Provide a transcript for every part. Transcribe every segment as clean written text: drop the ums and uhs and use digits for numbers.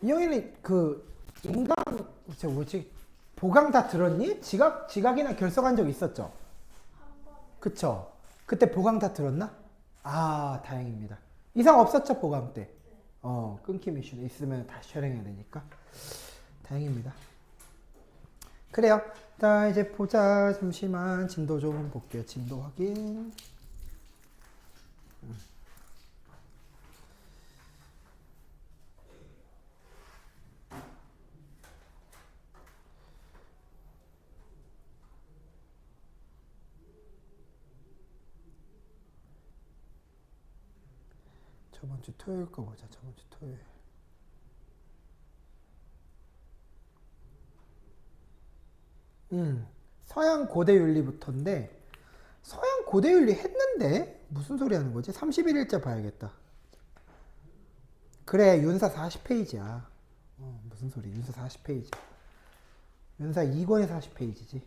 민영이는 그 인강 저 뭐지 보강 다 들었니? 지각이나 결석한 적 있었죠? 그쵸? 그때 보강 다 들었나? 아 다행입니다. 이상 없었죠 보강 때? 끊김 이슈 있으면 다시 촬영해야 되니까 다행입니다. 그래요. 자 이제 보자. 잠시만 진도 좀 볼게요. 진도 확인. 저번 주 토요일 거 보자. 저번 주 토요일. 서양 고대 윤리부터인데 서양 고대 윤리 했는데 무슨 소리 하는 거지? 31일자 봐야겠다. 그래 윤사 40페이지야. 무슨 소리? 윤사 40페이지. 윤사 2권이 40페이지지.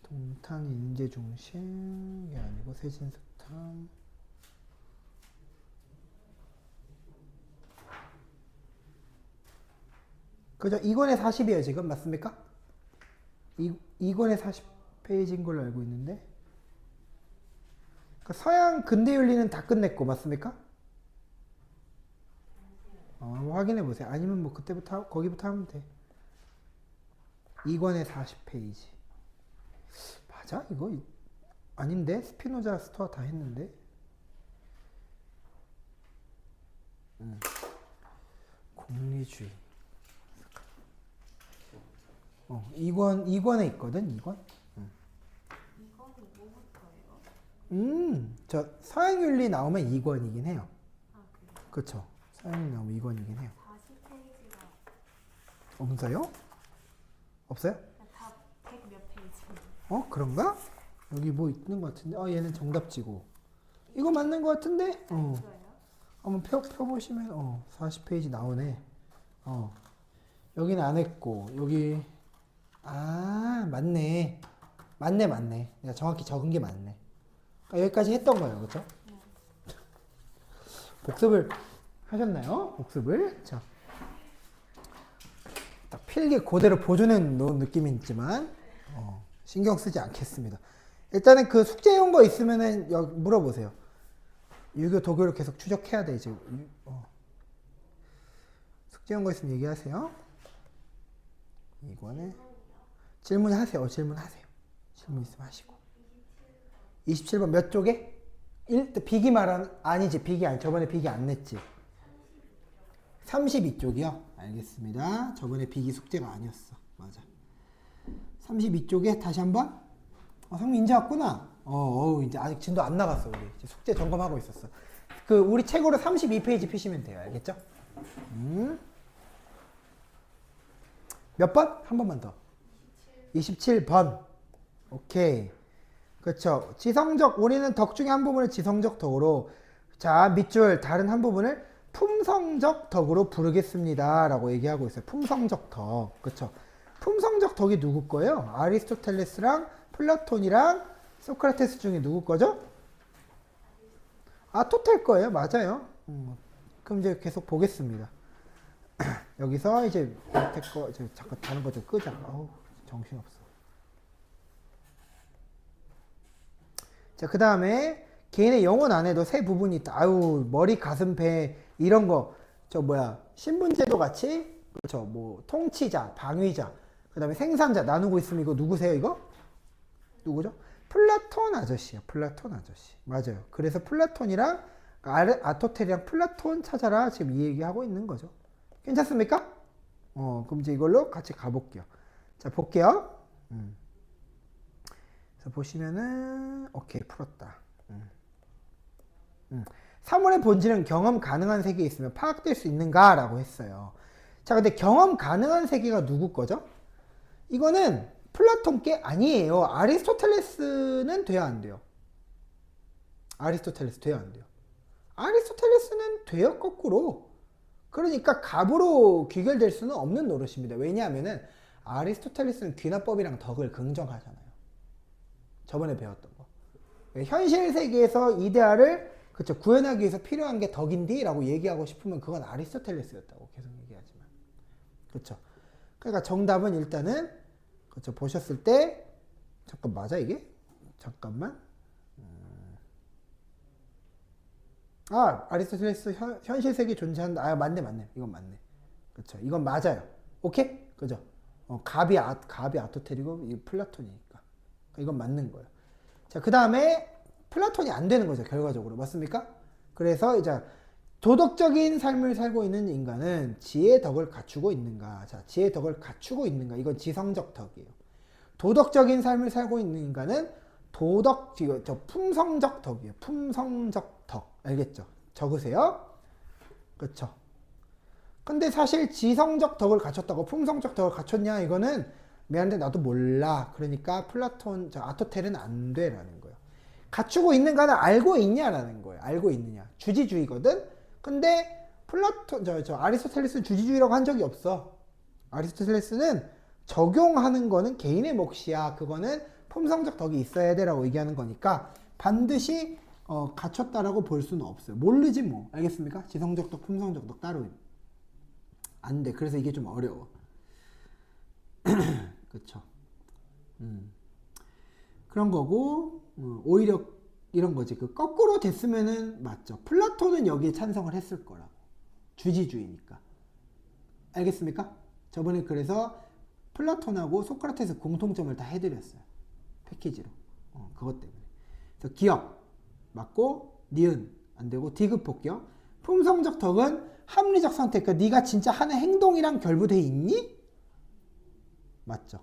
동탄 인재중심 이게 아니고 세진스탐. 그죠? 2권에 40이에요 지금 맞습니까? 2권에 40페이지인 걸로 알고 있는데 그러니까 서양 근대윤리는 다 끝냈고 맞습니까? 한번 확인해 보세요. 아니면 뭐 그때부터 거기부터 하면 돼. 2권에 40페이지 맞아? 이거 아닌데? 스피노자 스토아 다 했는데? 공리주의 2권에 있거든 2권. 이거는 뭐부터예요? 저 서양윤리 나오면 2권이긴 해요. 아 그래요? 그쵸? 서양윤리 나오면 2권이긴 해요. 40페이지가 없어요? 없어요? 다 100 몇 페이지. 그런가? 여기 뭐 있는 것 같은데? 얘는 정답지고. 이거 맞는 것 같은데? 이거요? 한번 펴보시면, 40페이지 나오네. 여기는 안 했고, 여기, 맞네. 맞네. 내가 정확히 적은 게 맞네. 그러니까 여기까지 했던 거예요. 그쵸? 네. 복습을 하셨나요? 복습을. 자. 딱 필기 그대로 보여주는 느낌이 있지만, 신경 쓰지 않겠습니다. 일단은 그 숙제용 거 있으면은 물어보세요. 유교 도교를 계속 추적해야 돼 이제. 숙제용 거 있으면 얘기하세요. 이거는 질문하세요. 질문하세요. 질문 있으면 하시고. 27번 몇 쪽에? 비기 말하는 아니지 비기 아니 저번에 비기 안 냈지. 32쪽이요. 알겠습니다. 저번에 비기 숙제가 아니었어. 맞아. 32쪽에 다시 한번. 성민 이제 왔구나. 이제 아직 진도 안 나갔어 우리. 이제 숙제 점검하고 있었어. 우리 책으로 32페이지 피시면 돼요. 알겠죠? 몇 번? 한 번만 더. 27번. 오케이. 그렇죠. 지성적 우리는 덕 중에 한 부분을 지성적 덕으로 자 밑줄 다른 한 부분을 품성적 덕으로 부르겠습니다. 라고 얘기하고 있어요. 품성적 덕. 그렇죠. 품성적 덕이 누구 거예요? 아리스토텔레스랑 플라톤이랑 소크라테스 중에 누구 거죠? 아토텔 거예요. 맞아요. 그럼 이제 계속 보겠습니다. 여기서 이제 밑에 거 잠깐 다른 거 좀 끄자. 정신없어. 자, 그 다음에 개인의 영혼 안에도 세 부분이 있다. 머리, 가슴, 배 이런 거 신분제도 같이 그렇죠. 뭐 통치자, 방위자, 그 다음에 생산자 나누고 있으면 이거 누구세요? 이거? 누구죠? 플라톤 아저씨요. 플라톤 아저씨. 맞아요. 그래서 플라톤이랑 아토텔이랑 플라톤 찾아라 지금 이 얘기하고 있는 거죠. 괜찮습니까? 그럼 이제 이걸로 같이 가볼게요. 자, 볼게요. 그래서 보시면은 오케이 풀었다. 3원의 본질은 경험 가능한 세계에 있으면 파악될 수 있는가? 라고 했어요. 자, 근데 경험 가능한 세계가 누구 거죠? 이거는 플라톤 게 아니에요. 아리스토텔레스는 돼야 안 돼요. 아리스토텔레스 돼야 안 돼요. 아리스토텔레스는 돼요, 거꾸로. 그러니까 갑으로 귀결될 수는 없는 노릇입니다. 왜냐하면은 아리스토텔레스는 귀납법이랑 덕을 긍정하잖아요. 저번에 배웠던 거. 현실 세계에서 이데아를 그쵸. 구현하기 위해서 필요한 게 덕인디? 라고 얘기하고 싶으면 그건 아리스토텔레스였다고 계속 얘기하지만. 그쵸. 그러니까 정답은 일단은, 그쵸. 보셨을 때, 잠깐, 맞아, 이게? 잠깐만. 아리스토텔레스 현실 세계 존재한다. 맞네. 이건 맞네. 그쵸. 이건 맞아요. 오케이? 그죠? 갑이 아토텔이고, 이 플라톤이니까. 이건 맞는 거예요. 자, 그 다음에, 플라톤이 안 되는 거죠, 결과적으로. 맞습니까? 그래서 이제 도덕적인 삶을 살고 있는 인간은 지혜의 덕을 갖추고 있는가? 자, 지혜의 덕을 갖추고 있는가? 이건 지성적 덕이에요. 도덕적인 삶을 살고 있는 인간은 품성적 덕이에요. 품성적 덕. 알겠죠? 적으세요. 그렇죠? 근데 사실 지성적 덕을 갖췄다고 품성적 덕을 갖췄냐? 이거는 미안한데 나도 몰라. 그러니까 아토텔은 안 돼라는 거예요. 갖추고 있는가는 알고 있냐라는 거예요. 알고 있느냐. 주지주의거든? 근데 아리스토텔레스는 주지주의라고 한 적이 없어. 아리스토텔레스는 적용하는 거는 개인의 몫이야. 그거는 품성적 덕이 있어야 돼라고 얘기하는 거니까 반드시 갖췄다라고 볼 수는 없어요. 모르지 뭐. 알겠습니까? 지성적 덕, 품성적 덕 따로 안 돼. 그래서 이게 좀 어려워. 그쵸. 그런 거고, 오히려 이런 거지. 그 거꾸로 됐으면은 맞죠. 플라톤은 여기에 찬성을 했을 거라고. 주지주의니까. 알겠습니까? 저번에 그래서 플라톤하고 소크라테스 공통점을 다 해드렸어요. 패키지로. 그것 때문에. 그래서 기억 맞고, 니은 안 되고, 디귿 복격. 품성적 덕은 합리적 선택. 그러니까 네가 진짜 하는 행동이랑 결부돼 있니? 맞죠.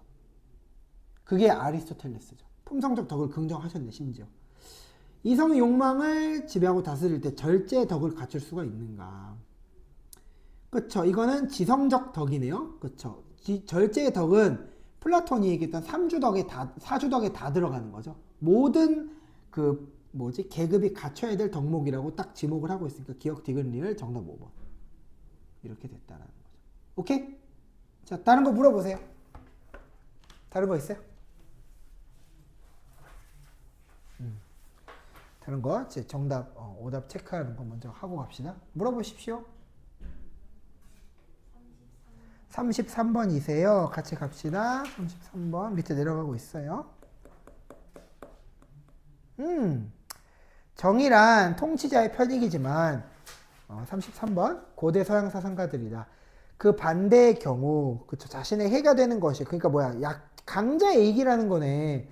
그게 아리스토텔레스죠. 품성적 덕을 긍정하셨네, 심지어. 이성 욕망을 지배하고 다스릴 때 절제의 덕을 갖출 수가 있는가? 그쵸. 이거는 지성적 덕이네요. 그쵸. 절제의 덕은 플라톤이 얘기했던 4주덕에 다 들어가는 거죠. 모든 계급이 갖춰야 될 덕목이라고 딱 지목을 하고 있으니까 기억 디귿 리을 정답 5번. 이렇게 됐다라는 거죠. 오케이? 자, 다른 거 물어보세요. 다른 거 있어요? 다른 거 정답 오답 체크하는 거 먼저 하고 갑시다. 물어보십시오. 33번이세요. 같이 갑시다. 33번 밑에 내려가고 있어요. 정의란 통치자의 편익이지만 33번 고대 서양 사상가들이다. 그 반대의 경우 그쵸 자신의 해가 되는 것이 그러니까 강자의 이익이라는 거네.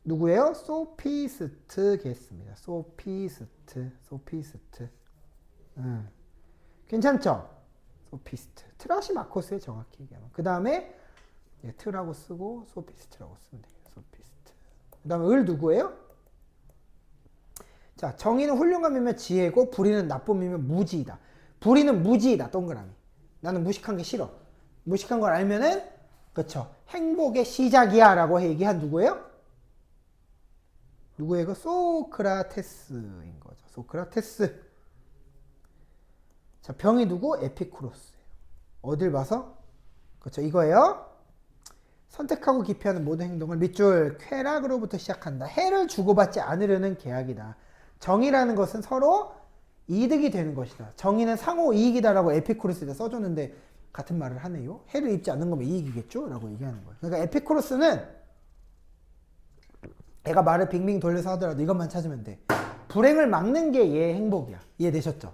누구예요? 소피스트겠습니다. 소피스트. 괜찮죠? 소피스트. 트라시마코스에 정확히 얘기하면. 그 다음에 트라고 쓰고 소피스트라고 쓰면 돼요. 소피스트. 그 다음에 을 누구예요? 자, 정의는 훌륭함이면 지혜고 불의는 나쁨이면 무지이다. 불의는 무지이다. 동그라미. 나는 무식한 게 싫어. 무식한 걸 알면은 그쵸 행복의 시작이야 라고 얘기한 누구예요? 누구예요? 소크라테스인 거죠. 소크라테스. 자, 병이 누구? 에피쿠로스예요. 어딜 봐서? 그렇죠. 이거예요. 선택하고 기피하는 모든 행동을 밑줄 쾌락으로부터 시작한다. 해를 주고받지 않으려는 계약이다. 정의라는 것은 서로 이득이 되는 것이다. 정의는 상호 이익이다라고 에피쿠로스에다 써줬는데 같은 말을 하네요. 해를 입지 않는 거면 이익이겠죠? 라고 얘기하는 거예요. 그러니까 에피쿠로스는 애가 말을 빙빙 돌려서 하더라도 이것만 찾으면 돼. 불행을 막는 게 얘의 행복이야. 이해되셨죠?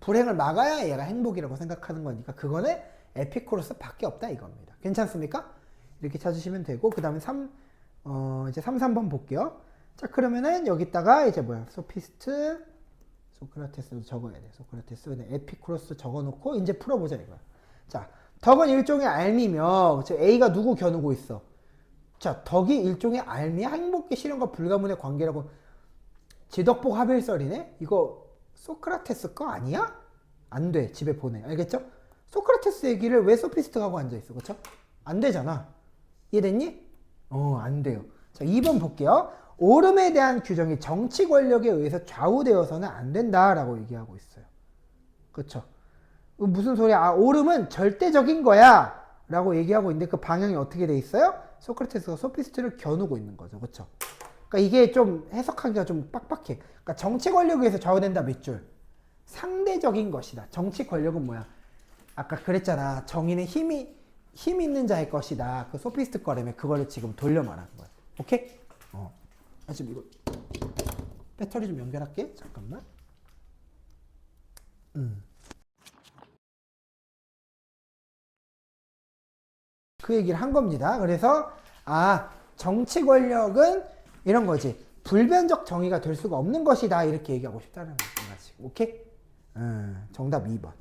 불행을 막아야 얘가 행복이라고 생각하는 거니까 그거는 에피쿠로스 밖에 없다 이겁니다. 괜찮습니까? 이렇게 찾으시면 되고 그 다음에 이제 3번 볼게요. 자 그러면은 여기다가 이제 소피스트 소크라테스도 적어야 돼. 소크라테스 그다음에 에피쿠로스 적어놓고 이제 풀어보자 이거야. 자 덕은 일종의 알미며 A가 누구 겨누고 있어? 자 덕이 일종의 알미야. 행복의 실현과 불가문의 관계라고. 지덕복 합일설이네? 이거 소크라테스 거 아니야? 안 돼. 집에 보내. 알겠죠? 소크라테스 얘기를 왜 소피스트가 하고 앉아있어? 그쵸? 안 되잖아. 이해됐니? 안 돼요. 자, 2번 볼게요. 오름에 대한 규정이 정치 권력에 의해서 좌우되어서는 안 된다라고 얘기하고 있어요. 그쵸? 무슨 소리야? 오름은 절대적인 거야! 라고 얘기하고 있는데 그 방향이 어떻게 돼 있어요? 소크라테스가 소피스트를 겨누고 있는 거죠. 그쵸? 그러니까 이게 좀 해석하기가 좀 빡빡해. 그러니까 정치 권력에 의해서 좌우된다 밑줄. 상대적인 것이다. 정치 권력은 뭐야? 아까 그랬잖아. 정의는 힘 있는 자의 것이다. 그 소피스트 거라며 그거를 지금 돌려 말하는 거야. 오케이? 지금 이거 배터리 좀 연결할게. 잠깐만. 그 얘기를 한 겁니다. 그래서 정치 권력은 이런 거지. 불변적 정의가 될 수가 없는 것이다. 이렇게 얘기하고 싶다는 거야. 지금. 오케이? 정답 2번.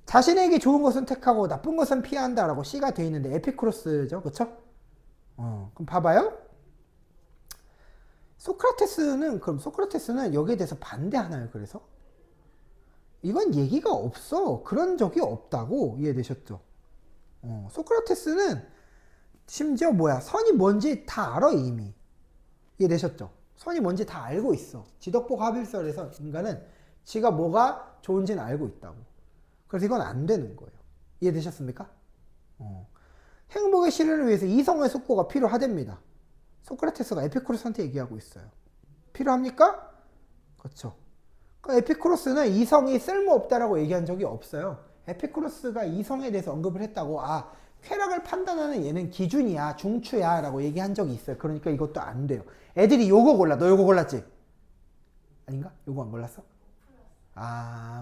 자신에게 좋은 것은 택하고 나쁜 것은 피한다라고 C가 돼 있는데 에피쿠로스죠. 그쵸? 그럼 봐봐요. 소크라테스는 여기에 대해서 반대하나요? 그래서? 이건 얘기가 없어. 그런 적이 없다고. 이해되셨죠? 소크라테스는 심지어 선이 뭔지 다 알아 이미. 이해되셨죠? 선이 뭔지 다 알고 있어. 지덕복 합일설에서 인간은 지가 뭐가 좋은지는 알고 있다고. 그래서 이건 안 되는 거예요. 이해되셨습니까? 행복의 실현을 위해서 이성의 숙고가 필요하답니다. 소크라테스가 에피쿠로스한테 얘기하고 있어요. 필요합니까? 그렇죠. 에피쿠로스는 이성이 쓸모없다라고 얘기한 적이 없어요. 에피쿠로스가 이성에 대해서 언급을 했다고 쾌락을 판단하는 얘는 기준이야, 중추야 라고 얘기한 적이 있어요. 그러니까 이것도 안 돼요. 애들이 요거 골라. 너 요거 골랐지? 아닌가? 요거 안 골랐어?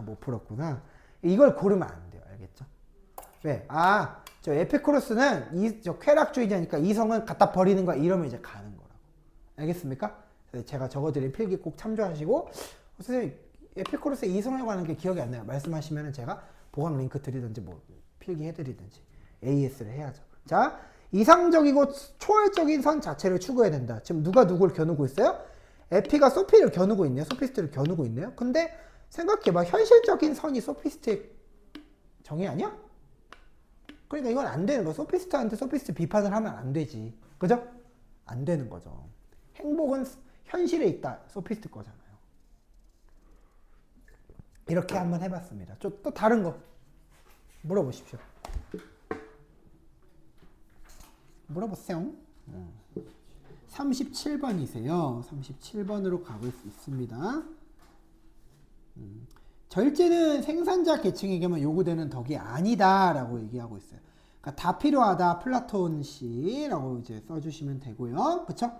못 풀었구나. 이걸 고르면 안 돼요. 알겠죠? 왜? 저 에피쿠로스는 저 쾌락주의자니까 이성은 갖다 버리는 거야. 이러면 이제 가는 거라고. 알겠습니까? 제가 적어드린 필기 꼭 참조하시고, 선생님, 에피쿠로스의 이성에 관한 게 기억이 안 나요. 말씀하시면 제가 보강 링크 드리든지 필기 해드리든지 AS를 해야죠. 자, 이상적이고 초월적인 선 자체를 추구해야 된다. 지금 누가 누구를 겨누고 있어요? 에피가 소피를 겨누고 있네요. 소피스트를 겨누고 있네요. 근데 생각해봐. 현실적인 선이 소피스트의 정의 아니야? 그러니까 이건 안 되는 거야. 소피스트한테 소피스트 비판을 하면 안 되지. 그죠? 안 되는 거죠. 행복은 현실에 있다. 소피스트 거잖아요. 이렇게 한번 해봤습니다. 또 다른 거 물어보십시오. 물어보세요. 37번이세요. 37번으로 가볼 수 있습니다. 절제는 생산자 계층에게만 요구되는 덕이 아니다 라고 얘기하고 있어요. 그러니까 다 필요하다 플라톤 씨라고 이제 써주시면 되고요. 그쵸?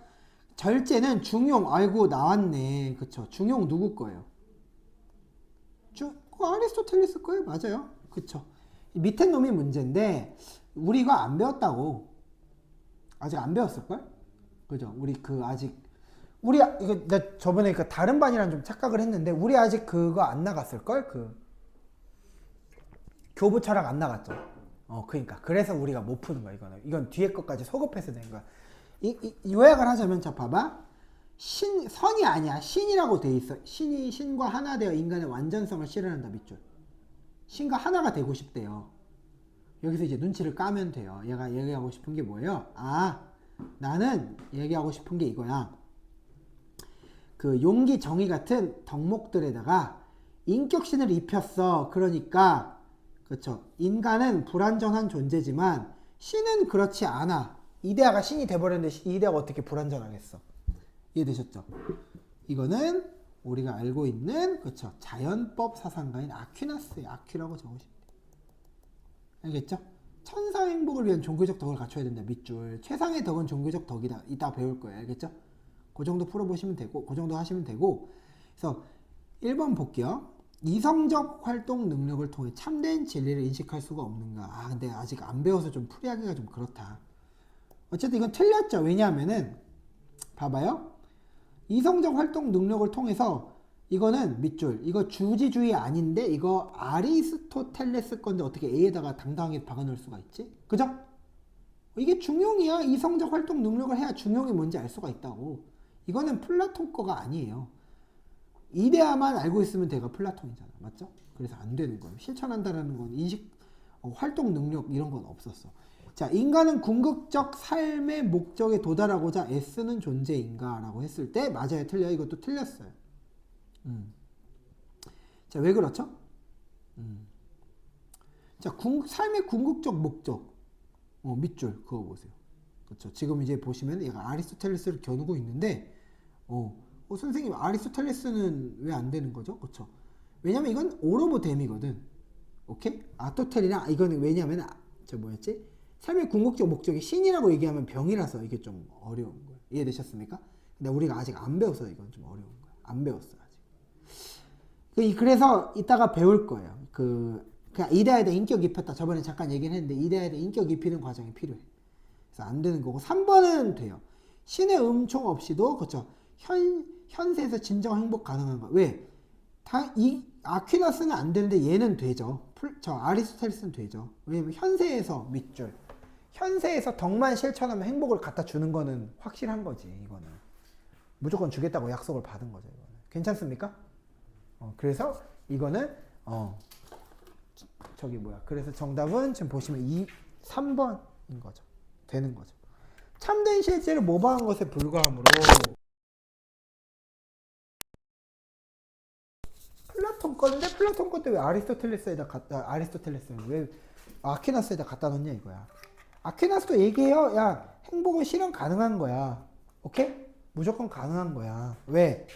절제는 중용. 아이고 나왔네. 그쵸? 중용 누구 거예요? 아리스토텔레스 거예요. 맞아요. 그쵸? 밑에 놈이 문제인데 우리가 안 배웠다고. 아직 안 배웠을걸? 그죠? 우리 이거 나 저번에 다른 반이랑 좀 착각을 했는데 우리 아직 그거 안 나갔을걸? 교부 철학 안 나갔죠. 그러니까 그래서 우리가 못 푸는 거야. 이건 뒤에 것까지 소급해서 된 거야. 요약을 하자면 자 봐봐. 선이 아니야. 신이라고 돼 있어. 신과 하나 되어 인간의 완전성을 실현한다. 밑줄. 신과 하나가 되고 싶대요. 여기서 이제 눈치를 까면 돼요. 얘가 얘기하고 싶은 게 뭐예요? 나는 얘기하고 싶은 게 이거야. 그 용기, 정의 같은 덕목들에다가 인격신을 입혔어. 그러니까 그렇죠. 인간은 불완전한 존재지만 신은 그렇지 않아. 이데아가 신이 돼버렸는데 이데아가 어떻게 불완전하겠어? 이해되셨죠? 이거는 우리가 알고 있는 그렇죠. 자연법 사상가인 아퀴나스의 아퀴라고 적으시면 돼요. 알겠죠? 천사의 행복을 위한 종교적 덕을 갖춰야 된다. 밑줄. 최상의 덕은 종교적 덕이다. 이따 배울 거예요. 알겠죠? 그 정도 풀어보시면 되고, 그 정도 하시면 되고. 그래서 1번 볼게요. 이성적 활동 능력을 통해 참된 진리를 인식할 수가 없는가? 근데 아직 안 배워서 좀 풀이하기가 좀 그렇다. 어쨌든 이건 틀렸죠. 왜냐하면은 봐봐요. 이성적 활동 능력을 통해서 이거는 밑줄. 이거 주지주의 아닌데 이거 아리스토텔레스 건데 어떻게 A에다가 당당하게 박아놓을 수가 있지? 그죠? 이게 중용이야. 이성적 활동 능력을 해야 중용이 뭔지 알 수가 있다고. 이거는 플라톤 거가 아니에요. 이데아만 알고 있으면 걔가 플라톤이잖아. 맞죠? 그래서 안 되는 거예요. 실천한다라는 건 인식, 활동 능력 이런 건 없었어. 자, 인간은 궁극적 삶의 목적에 도달하고자 애쓰는 존재인가? 라고 했을 때 맞아요, 틀려요? 이것도 틀렸어요. 자, 왜 그렇죠? 자, 삶의 궁극적 목적. 밑줄 그거 보세요. 그렇죠. 지금 이제 보시면 얘가 아리스토텔레스를 겨누고 있는데, 선생님 아리스토텔레스는 왜 안 되는 거죠? 그렇죠. 왜냐면 이건 오로보댐이거든. 오케이? 아토텔이랑 이거는 왜냐면 저 뭐였지? 삶의 궁극적 목적이 신이라고 얘기하면 병이라서 이게 좀 어려운 거예요. 이해되셨습니까? 근데 우리가 아직 안 배워서 이건 좀 어려운 거예요. 안 배웠어요 아직. 그래서 이따가 배울 거예요. 그냥 이데아에다 인격 입혔다. 저번에 잠깐 얘기는 했는데 이데아에다 인격 입히는 과정이 필요해. 그래서 안 되는 거고 3번은 돼요. 신의 음총 없이도 그렇죠. 현세에서 진정 행복 가능한 거. 왜? 이 아퀴나스는 안 되는데 얘는 되죠. 저 아리스토텔레스는 되죠. 왜냐면 현세에서 밑줄. 현세에서 덕만 실천하면 행복을 갖다 주는 거는 확실한 거지. 이거는 무조건 주겠다고 약속을 받은 거죠. 이거는. 괜찮습니까? 그래서 이거는 저기 뭐야. 그래서 정답은 지금 보시면 3번인 거죠. 되는 거죠. 참된 실제를 모방한 것에 불과하므로 플라톤 건데 플라톤 건데 왜 아리스토텔레스는 왜 아퀴나스에다 갖다 놓냐 이거야. 아퀴나스도 얘기해요. 야, 행복은 실현 가능한 거야. 오케이? 무조건 가능한 거야. 왜?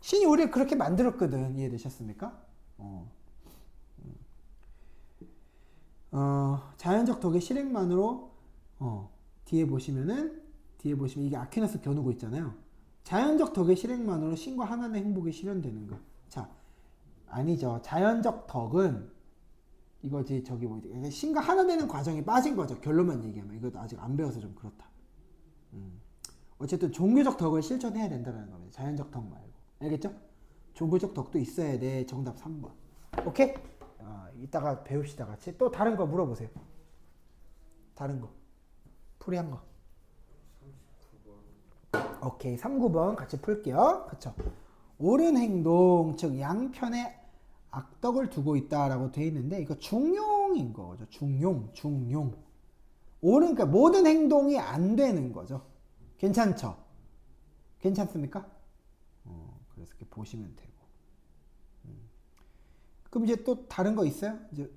신이 우리를 그렇게 만들었거든. 이해되셨습니까? 자연적 덕의 실행만으로 뒤에 보시면 이게 아퀴나스 겨누고 있잖아요. 자연적 덕의 실행만으로 신과 하나의 행복이 실현되는 거. 자, 아니죠. 자연적 덕은 이거지 저기 뭐지? 신과 하나 되는 과정이 빠진 거죠. 결론만 얘기하면 이것도 아직 안 배워서 좀 그렇다. 어쨌든 종교적 덕을 실천해야 된다는 겁니다. 자연적 덕 말고. 알겠죠? 종교적 덕도 있어야 돼. 정답 3번. 오케이? 이따가 배웁시다 같이. 또 다른 거 물어보세요. 다른 거. 풀이한 거. 오케이. 39번 같이 풀게요. 그쵸? 옳은 행동, 즉 양편에 악덕을 두고 있다라고 돼 있는데 이거 중용인 거죠. 중용. 옳은 그러니까 모든 행동이 안 되는 거죠. 괜찮죠? 괜찮습니까? 그래서 이렇게 보시면 되고. 그럼 이제 또 다른 거 있어요? 이제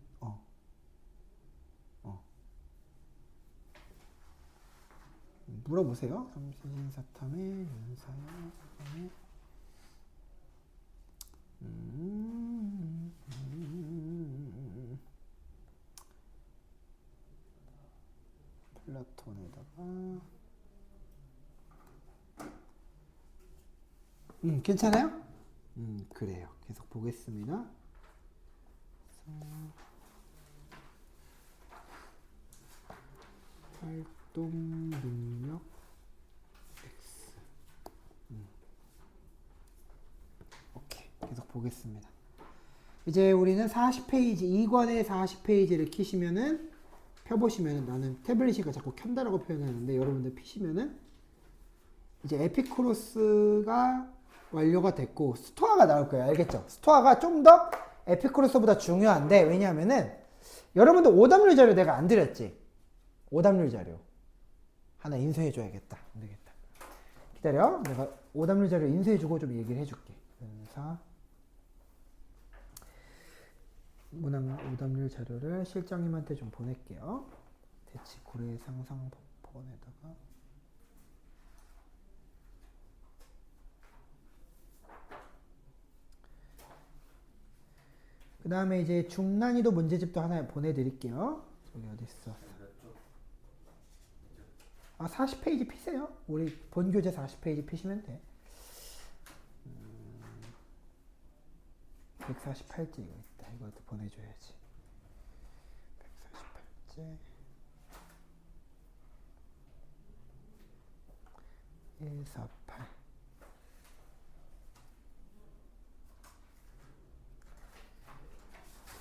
물어보세요. 삼세진사탐의 연사의 플라톤에다가 괜찮아요? 그래요. 계속 보겠습니다. 활동 능력 X. 오케이. 계속 보겠습니다. 이제 우리는 40페이지, 2권의 40페이지를 키시면은, 펴보시면은, 나는 태블릿이가 자꾸 켠다라고 표현하는데, 여러분들 피시면은, 이제 에피쿠로스가 완료가 됐고, 스토아가 나올 거예요. 알겠죠? 스토아가 좀 더 에피쿠로스보다 중요한데, 왜냐하면은, 여러분들 오답률 자료 내가 안 드렸지? 오답률 자료. 하나 인쇄해줘야겠다. 안 되겠다. 기다려. 내가 오답률 자료 인쇄해주고 좀 얘기를 해줄게. 연사. 문항 오답률 자료를 실장님한테 좀 보낼게요. 대치 고래 상상 법원에다가. 그 다음에 이제 중난이도 문제집도 하나 보내드릴게요. 저기 어딨어? 40페이지 피세요. 우리 본교재 40페이지 피시면 돼. 148제 이거 있다. 이것도 보내줘야지. 148제 148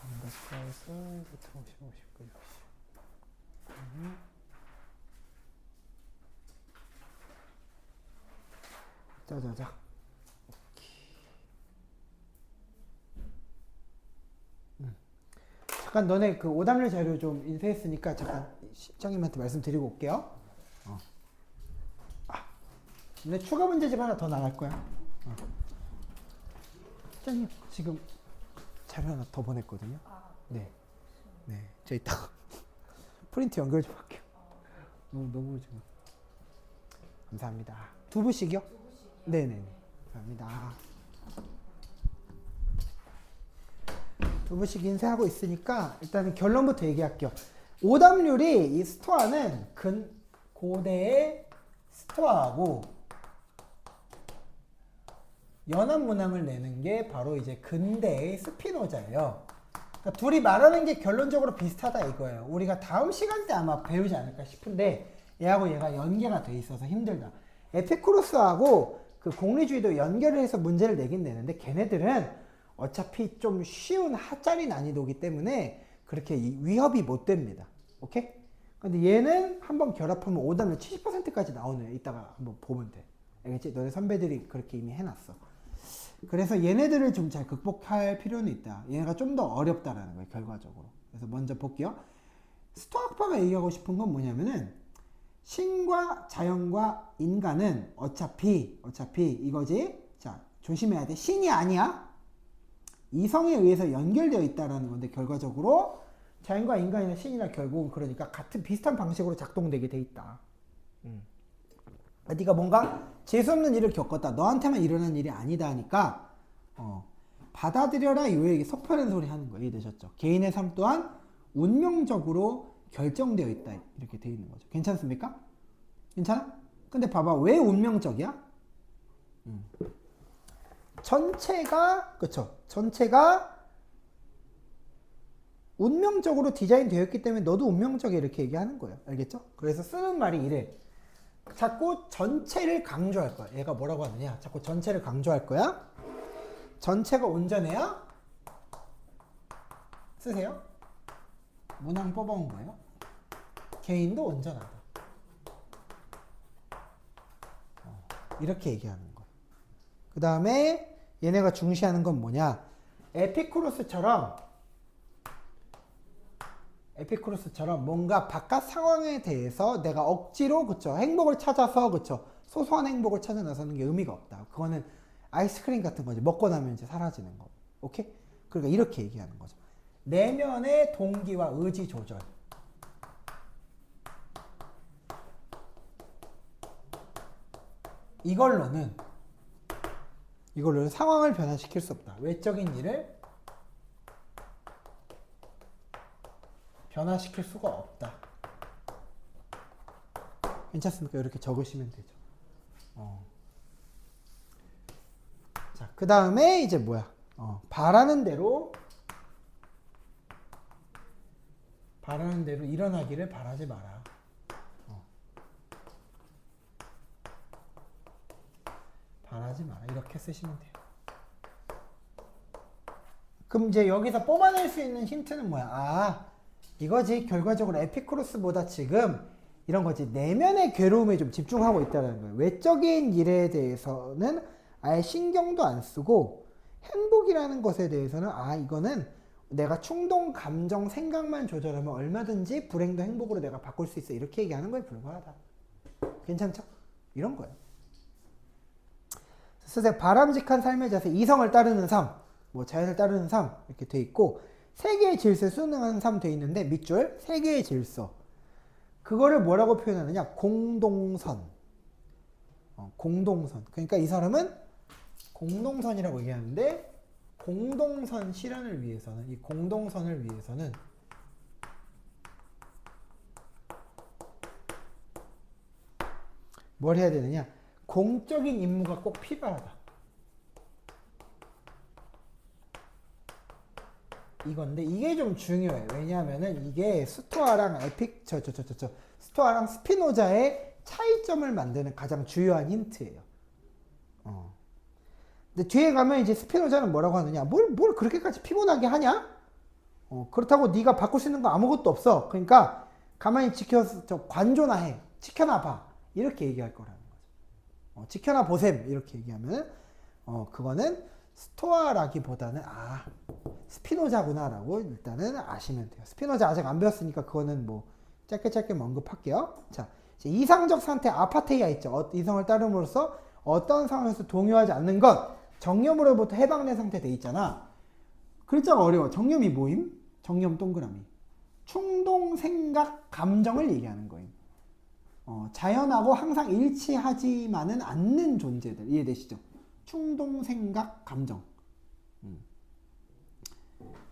정답과에서 50, 59, 60 짜자자. 잠깐 너네 그 오답률 자료 좀 인쇄했으니까 잠깐 실장님한테 말씀드리고 올게요. 근데 추가 문제집 하나 더 나갈 거야. 실장님 지금 자료 하나 더 보냈거든요. 네. 저 이따가 프린트 연결 좀 할게요. 너무 지금 감사합니다. 두 부씩이요? 네네. 감사합니다. 두 부씩 인쇄하고 있으니까 일단은 결론부터 얘기할게요. 오답률이 이 스토아는 고대의 스토아하고 연합 문항을 내는 게 바로 이제 근대의 스피노자예요. 그러니까 둘이 말하는 게 결론적으로 비슷하다 이거예요. 우리가 다음 시간 때 아마 배우지 않을까 싶은데 얘하고 얘가 연계가 돼 있어서 힘들다. 에피쿠로스하고 그 공리주의도 연결을 해서 문제를 내긴 내는데 걔네들은 어차피 좀 쉬운 하짜리 난이도이기 때문에 그렇게 위협이 못 됩니다. 오케이? 근데 얘는 한번 결합하면 오답률 70%까지 나오네요. 이따가 한번 보면 돼. 알겠지? 너네 선배들이 그렇게 이미 해놨어. 그래서 얘네들을 좀 잘 극복할 필요는 있다. 얘네가 좀 더 어렵다라는 거예요, 결과적으로. 그래서 먼저 볼게요. 스토아파가 얘기하고 싶은 건 뭐냐면은 신과 자연과 인간은 어차피 이거지. 자, 조심해야 돼. 신이 아니야. 이성에 의해서 연결되어 있다라는 건데 결과적으로 자연과 인간이나 신이나 결국은 그러니까 같은 비슷한 방식으로 작동되게 돼 있다. 네가 뭔가 재수없는 일을 겪었다. 너한테만 일어난 일이 아니다 하니까 받아들여라 요에 속편한 소리 하는 거예요. 이해되셨죠? 개인의 삶 또한 운명적으로 결정되어 있다. 이렇게 돼 있는 거죠. 괜찮습니까? 괜찮아? 근데 봐봐. 왜 운명적이야? 전체가 그쵸? 전체가 운명적으로 디자인 되었기 때문에 너도 운명적이야 이렇게 얘기하는 거예요. 알겠죠? 그래서 쓰는 말이 이래. 자꾸 전체를 강조할 거야. 얘가 뭐라고 하느냐? 자꾸 전체를 강조할 거야. 전체가 온전해야 쓰세요. 문항 뽑아온 거예요. 개인도 온전하다. 이렇게 얘기하는 거예요. 그 다음에 얘네가 중시하는 건 뭐냐? 에피쿠로스처럼 뭔가 바깥 상황에 대해서 내가 억지로 그쵸 행복을 찾아서 그쵸 소소한 행복을 찾아 나서는 게 의미가 없다. 그거는 아이스크림 같은 거지. 먹고 나면 이제 사라지는 거. 오케이? 그러니까 이렇게 얘기하는 거죠. 내면의 동기와 의지 조절. 이걸로는 상황을 변화시킬 수 없다. 외적인 일을 변화시킬 수가 없다. 괜찮습니까? 이렇게 적으시면 되죠. 자, 그 다음에 이제 뭐야? 바라는 대로 일어나기를 바라지 마라. 바라지 마라. 이렇게 쓰시면 돼요. 그럼 이제 여기서 뽑아낼 수 있는 힌트는 뭐야? 이거지. 결과적으로 에피쿠로스보다 지금 이런 거지. 내면의 괴로움에 좀 집중하고 있다는 거예요. 외적인 일에 대해서는 아예 신경도 안 쓰고 행복이라는 것에 대해서는 이거는 내가 충동, 감정, 생각만 조절하면 얼마든지 불행도 행복으로 내가 바꿀 수 있어. 이렇게 얘기하는 거에 불과하다. 괜찮죠? 이런 거예요. 쓰세요. 바람직한 삶의 자세, 이성을 따르는 삶, 뭐 자연을 따르는 삶 이렇게 돼 있고 세계의 질서에 순응하는 삶 돼 있는데 밑줄 세계의 질서 그거를 뭐라고 표현하느냐? 공동선. 공동선. 그러니까 이 사람은 공동선이라고 얘기하는데 공동선 실현을 위해서는 이 공동선을 위해서는 뭘 해야 되느냐? 공적인 임무가 꼭 필요하다. 이건데 이게 좀 중요해. 왜냐하면은 이게 스토아랑 스토아랑 스피노자의 차이점을 만드는 가장 주요한 힌트예요. 근데 뒤에 가면 이제 스피노자는 뭐라고 하느냐? 뭘 그렇게까지 피곤하게 하냐? 그렇다고 네가 바꿀 수 있는 거 아무것도 없어. 그러니까 가만히 관조나 해. 지켜나 봐. 이렇게 얘기할 거라는 거죠. 지켜나 보셈. 이렇게 얘기하면 그거는 스토아라기보다는 스피노자구나 라고 일단은 아시면 돼요. 스피노자 아직 안 배웠으니까 그거는 뭐 짧게 언급할게요. 자, 이제 이상적 상태 아파테이아 있죠. 이성을 따름으로써 어떤 상황에서 동요하지 않는 것 정념으로부터 해방된 상태 돼 있잖아. 글자가 어려워. 정념이 뭐임? 정념 동그라미. 충동, 생각, 감정을 얘기하는 거임. 자연하고 항상 일치하지만은 않는 존재들. 이해되시죠? 충동, 생각, 감정.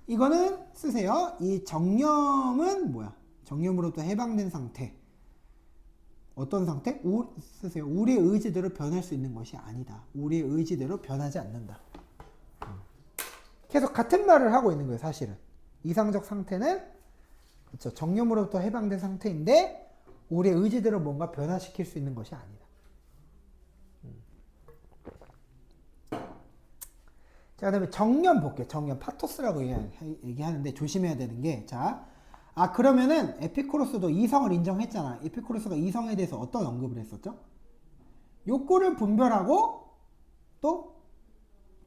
이거는 쓰세요. 이 정념은 뭐야? 정념으로부터 해방된 상태. 어떤 상태? 쓰세요. 우리의 의지대로 변할 수 있는 것이 아니다. 우리의 의지대로 변하지 않는다. 계속 같은 말을 하고 있는 거예요, 사실은. 이상적 상태는 그렇죠. 정념으로부터 해방된 상태인데 우리의 의지대로 뭔가 변화시킬 수 있는 것이 아니다. 자, 그다음에 정념 볼게요. 정념 파토스라고 얘기하는데 조심해야 되는 게, 자, 그러면은 에피쿠로스도 이성을 인정했잖아. 에피쿠로스가 이성에 대해서 어떤 언급을 했었죠? 욕구를 분별하고 또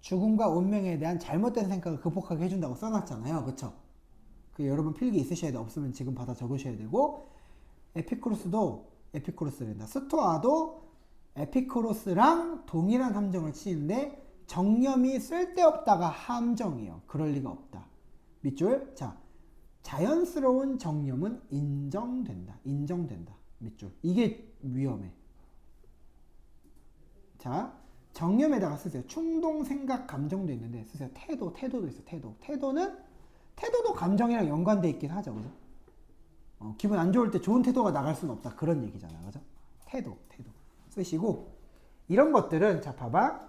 죽음과 운명에 대한 잘못된 생각을 극복하게 해준다고 써놨잖아요. 그쵸? 여러분 필기 있으셔야 돼. 없으면 지금 받아 적으셔야 되고, 에피쿠로스란다. 스토아도 에피쿠로스랑 동일한 함정을 치는데 정념이 쓸데없다가 함정이에요. 그럴 리가 없다. 밑줄. 자, 자연스러운 정념은 인정된다. 인정된다. 밑줄. 이게 위험해. 자, 정념에다가 쓰세요. 충동, 생각, 감정도 있는데 쓰세요. 태도도 있어요. 태도도 감정이랑 연관돼 있긴 하죠. 그죠? 기분 안 좋을 때 좋은 태도가 나갈 수는 없다. 그런 얘기잖아요. 그죠? 태도 쓰시고, 이런 것들은, 자, 봐봐.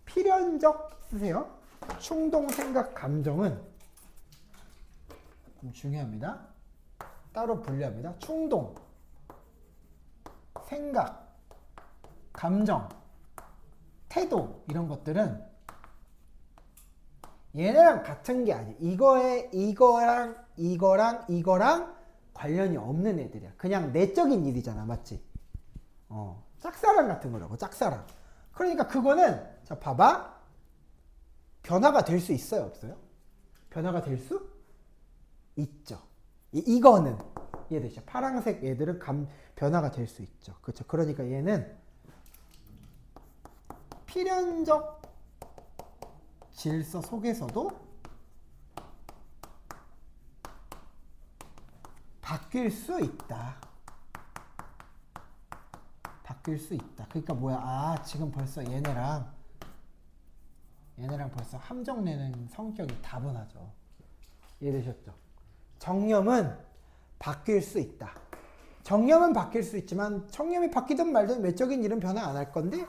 필연적 쓰세요. 충동, 생각, 감정은 좀 중요합니다. 따로 분류합니다. 충동, 생각, 감정, 태도, 이런 것들은 얘네랑 같은 게 아니야. 이거랑 관련이 없는 애들이야. 그냥 내적인 일이잖아. 맞지? 짝사랑 같은 거라고. 짝사랑. 그러니까 그거는, 자, 봐봐. 변화가 될 수 있어요? 없어요? 변화가 될 수 있죠. 이거는 이해되시죠? 파란색 애들은 변화가 될 수 있죠. 그렇죠? 그러니까 얘는 필연적 질서 속에서도 바뀔 수 있다. 바뀔 수 있다. 그러니까 뭐야? 지금 벌써 얘네랑 벌써 함정 내는 성격이 다분하죠. 이해되셨죠? 정념은 바뀔 수 있다. 정념은 바뀔 수 있지만 정념이 바뀌든 말든 외적인 일은 변화 안 할 건데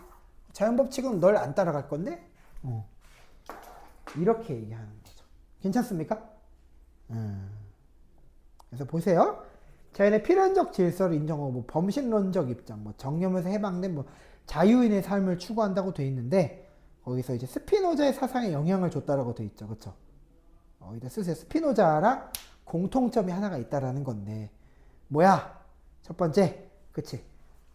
자연법칙은 널 안 따라갈 건데 이렇게 얘기하는 거죠. 괜찮습니까? 그래서 보세요. 자연의 필연적 질서를 인정하고 뭐 범신론적 입장, 뭐 정념에서 해방된 뭐 자유인의 삶을 추구한다고 돼 있는데 거기서 이제 스피노자의 사상에 영향을 줬다라고 돼 있죠. 그렇죠? 여기다 쓰세요. 스피노자랑 공통점이 하나가 있다라는 건데 뭐야? 첫 번째, 그치?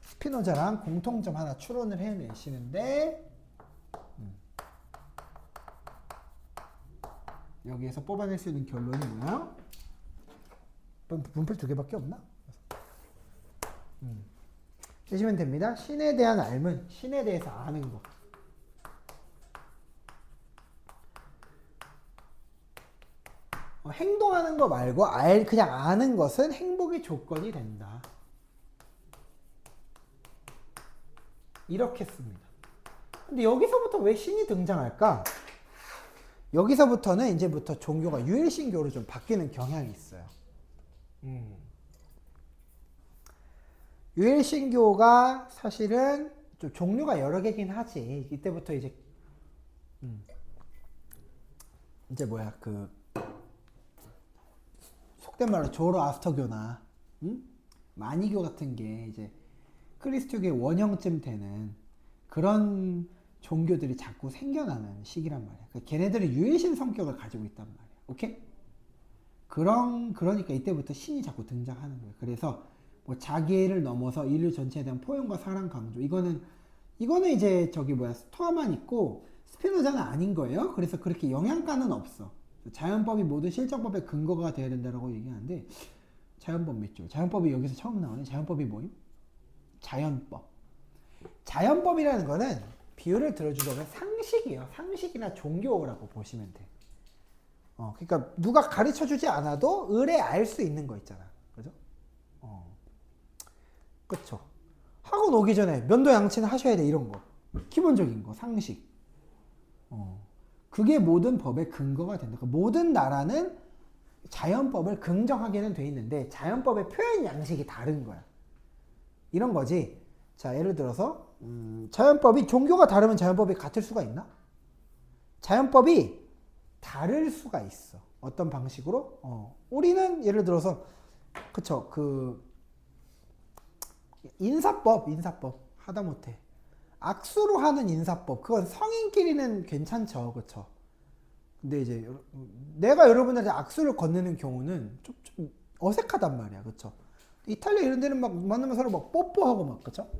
스피노자랑 공통점 하나 추론을 해내시는데 여기에서 뽑아낼 수 있는 결론이 뭐야? 문필 2개밖에 없나? 쓰시면 됩니다. 신에 대한 알문, 신에 대해서 아는 거. 행동하는 거 말고 그냥 아는 것은 행복의 조건이 된다. 이렇게 씁니다. 근데 여기서부터 왜 신이 등장할까? 여기서부터는 이제부터 종교가 유일신교로 좀 바뀌는 경향이 있어요. 유일신교가 사실은 좀 종류가 여러 개긴 하지. 이때부터 이제 뭐야, 속된 말로 조로아스터교나 마니교 같은 게 이제 그리스도교의 원형쯤 되는 그런 종교들이 자꾸 생겨나는 시기란 말이야. 그러니까 걔네들은 유일신 성격을 가지고 있단 말이야. 오케이? 그러니까 이때부터 신이 자꾸 등장하는 거예요. 그래서 뭐 자기를 넘어서 인류 전체에 대한 포용과 사랑 강조. 이거는 이제 스토아만 있고 스피노자는 아닌 거예요. 그래서 그렇게 영향가는 없어. 자연법이 모든 실정법의 근거가 되어야 된다고 얘기하는데 자연법 밑줄. 자연법이 여기서 처음 나오네. 자연법이 뭐임? 자연법. 자연법이라는 거는 비유를 들어주자면 상식이에요. 상식이나 종교라고 보시면 돼. 그러니까 누가 가르쳐주지 않아도 의뢰 알 수 있는 거 있잖아. 그죠? 그쵸? 학원 오기 전에 면도 양치는 하셔야 돼. 이런 거. 기본적인 거, 상식. 그게 모든 법의 근거가 된다. 그러니까 모든 나라는 자연법을 긍정하게는 돼 있는데 자연법의 표현 양식이 다른 거야. 이런 거지. 자, 예를 들어서 자연법이 종교가 다르면 자연법이 같을 수가 있나? 자연법이 다를 수가 있어. 어떤 방식으로? 우리는 예를 들어서 그쵸, 그 인사법 하다못해 악수로 하는 인사법 그건 성인끼리는 괜찮죠, 그쵸? 근데 이제 내가 여러분들한테 악수를 건네는 경우는 좀 어색하단 말이야, 그쵸? 이탈리아 이런 데는 막 만나면 서로 막 뽀뽀하고 막, 그쵸?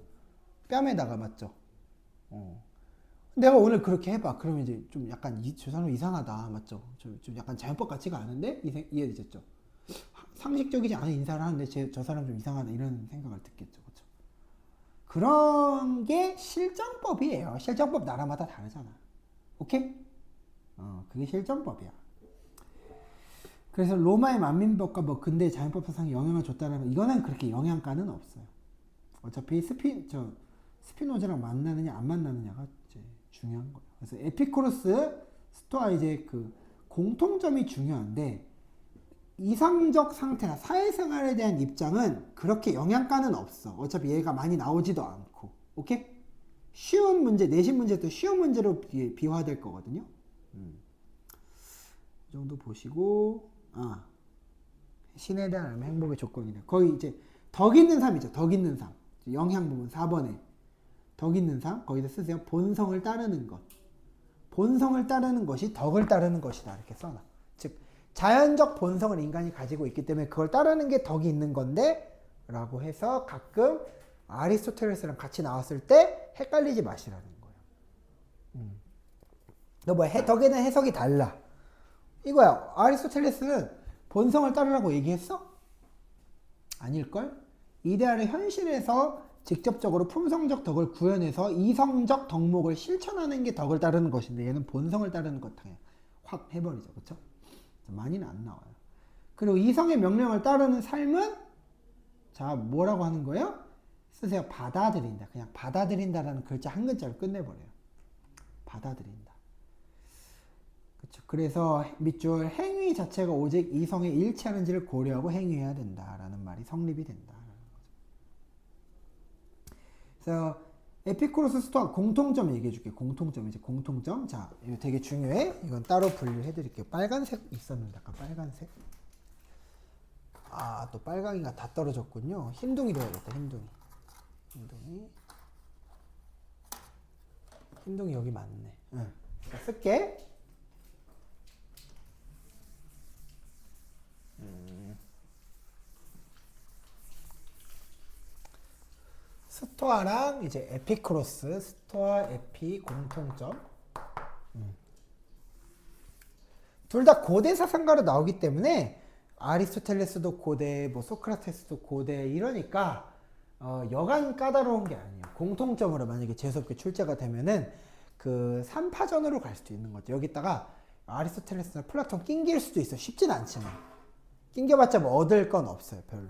뺨에다가, 맞죠? 내가 오늘 그렇게 해봐. 그러면 이제 좀 약간 저 사람 이상하다, 맞죠? 좀 약간 자연법 같지가 않은데 이해되셨죠? 상식적이지 않은 인사를 하는데 저 사람 좀 이상하다 이런 생각을 듣겠죠, 그렇죠? 그런 게 실정법이에요. 실정법 나라마다 다르잖아. 오케이? 그게 실정법이야. 그래서 로마의 만민법과 뭐 근대 자연법 사상에 영향을 줬다는 이거는 그렇게 영향가는 없어요. 어차피 스피노자랑 만나느냐 안 만나느냐가 이제 중요한 거예요. 그래서 에피쿠로스, 스토아 이제 그 공통점이 중요한데 이상적 상태나 사회생활에 대한 입장은 그렇게 영향가는 없어. 어차피 얘가 많이 나오지도 않고. 오케이? 쉬운 문제, 내신 문제도 쉬운 문제로 비화될 거거든요. 이 정도 보시고, 신에 대한 행복의 조건이네. 거기 이제 덕 있는 삶이죠. 덕 있는 삶. 영향 부분 4번에 덕 있는 삶 거기다 쓰세요. 본성을 따르는 것. 본성을 따르는 것이 덕을 따르는 것이다. 이렇게 써놔. 즉 자연적 본성을 인간이 가지고 있기 때문에 그걸 따르는 게 덕이 있는 건데 라고 해서 가끔 아리스토텔레스랑 같이 나왔을 때 헷갈리지 마시라는 거예요. 너 뭐야? 덕에는 해석이 달라. 이거야. 아리스토텔레스는 본성을 따르라고 얘기했어? 아닐걸? 이데아를 현실에서 직접적으로 품성적 덕을 구현해서 이성적 덕목을 실천하는 게 덕을 따르는 것인데 얘는 본성을 따르는 것 당해 확 해버리죠. 그쵸? 많이는 안 나와요. 그리고 이성의 명령을 따르는 삶은 자 뭐라고 하는 거예요? 쓰세요. 받아들인다. 그냥 받아들인다라는 글자 한 글자로 끝내버려요. 받아들인다. 그쵸? 그래서 밑줄 행위 자체가 오직 이성에 일치하는지를 고려하고 행위해야 된다라는 말이 성립이 된다. 그래서 에피쿠로스 스토아 공통점 얘기해 줄게요. 공통점 이제 공통점. 자, 이거 되게 중요해. 이건 따로 분류해 드릴게요. 빨간색 있었는데 아까 빨간색. 또 빨강이가 다 떨어졌군요. 흰둥이로 해야겠다. 흰둥이 여기 맞네. 응. 자, 쓸게. 스토아랑 이제 에피쿠로스, 스토아, 에피 공통점. 둘 다 고대 사상가로 나오기 때문에 아리스토텔레스도 고대, 뭐 소크라테스도 고대 이러니까 여간 까다로운 게 아니에요. 공통점으로 만약에 재수없게 출제가 되면은 그 3파전으로 갈 수도 있는 거죠. 여기다가 아리스토텔레스나 플라톤 낑길 수도 있어. 쉽진 않지만 낑겨봤자 뭐 얻을 건 없어요, 별로.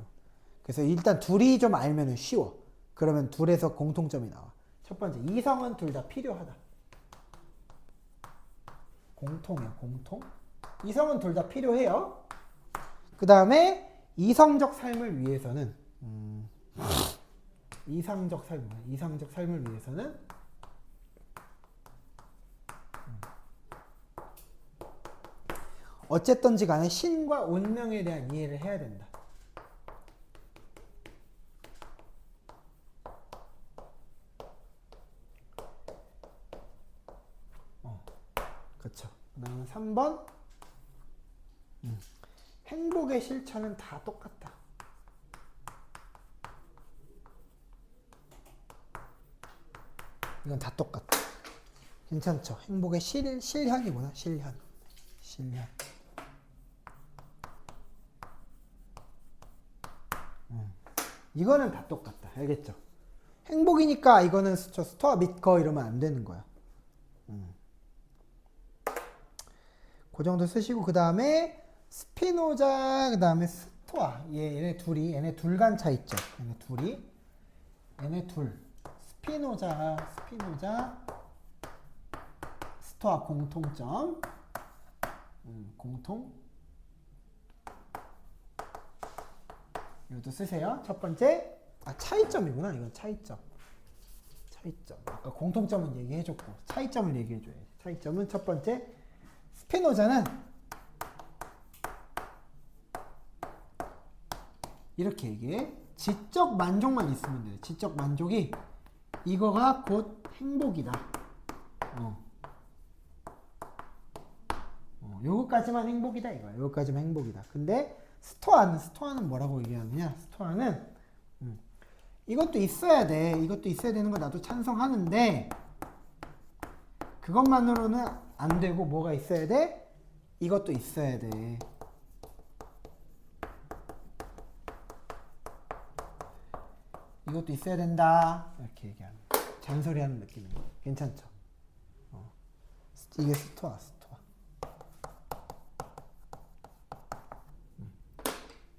그래서 일단 둘이 좀 알면은 쉬워. 그러면 둘에서 공통점이 나와. 첫 번째, 이성은 둘 다 필요하다. 공통이야, 공통. 이성은 둘 다 필요해요. 그 다음에 이성적 삶을 위해서는 이성적 삶을 위해서는 어쨌든지 간에 신과 운명에 대한 이해를 해야 된다. 그렇죠. 그다음 3번 행복의 실천은 다 똑같다. 이건 다 똑같다. 괜찮죠? 행복의 실현이구나. 실현. 이거는 다 똑같다. 알겠죠? 행복이니까 이거는 스토아 믿고 이러면 안 되는 거야. 그 정도 쓰시고 그 다음에 스피노자 그 다음에 스토아 얘네 둘 간 차이점. 얘네 둘이 얘네 둘. 스피노자, 스토아 공통점. 공통. 이것도 쓰세요. 첫 번째. 차이점이구나. 이건 차이점. 아까 공통점은 얘기해줬고 차이점을 얘기해줘야지. 차이점은 첫 번째. 스피노자는 이렇게 얘기해. 지적 만족만 있으면 돼. 지적 만족이 이거가 곧 행복이다. 요거까지만 행복이다 이거야. 요거까지만 행복이다. 근데 스토아는 뭐라고 얘기하느냐? 스토아는 이것도 있어야 돼. 이것도 있어야 되는 거 나도 찬성하는데 그것만으로는 안 되고 뭐가 있어야 돼? 이것도 있어야 돼. 이것도 있어야 된다. 이렇게 얘기하는 거야. 잔소리하는 느낌인 거. 괜찮죠? 이게 스토아.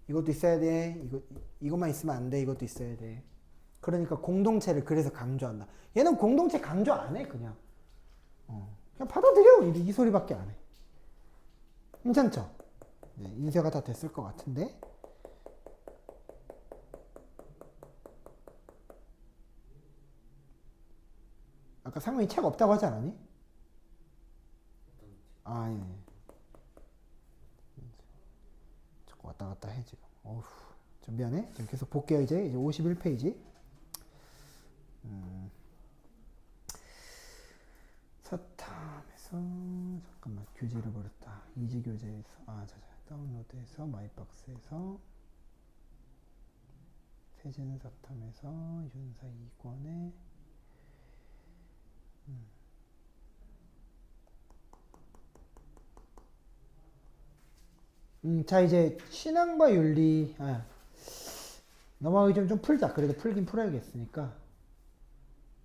이것도 있어야 돼. 이것만 있으면 안 돼. 이것도 있어야 돼. 그러니까 공동체를 그래서 강조한다. 얘는 공동체 강조 안 해. 그냥 받아들여. 이 소리밖에 안 해. 괜찮죠? 네, 인쇄가 다 됐을 것 같은데. 아까 상민이 책 없다고 하지 않았니? 예. 자꾸 왔다 갔다 해 지금. 어후, 좀 미안해. 좀 계속 볼게요. 이제 51페이지. 서탐에서 잠깐만 교재를 버렸다. 이지 교재에서 다운로드해서 마이박스에서 세제는 서탐에서 윤사 2권에 자 이제 신앙과 윤리 넘어가기 좀 풀자. 그래도 풀긴 풀어야겠으니까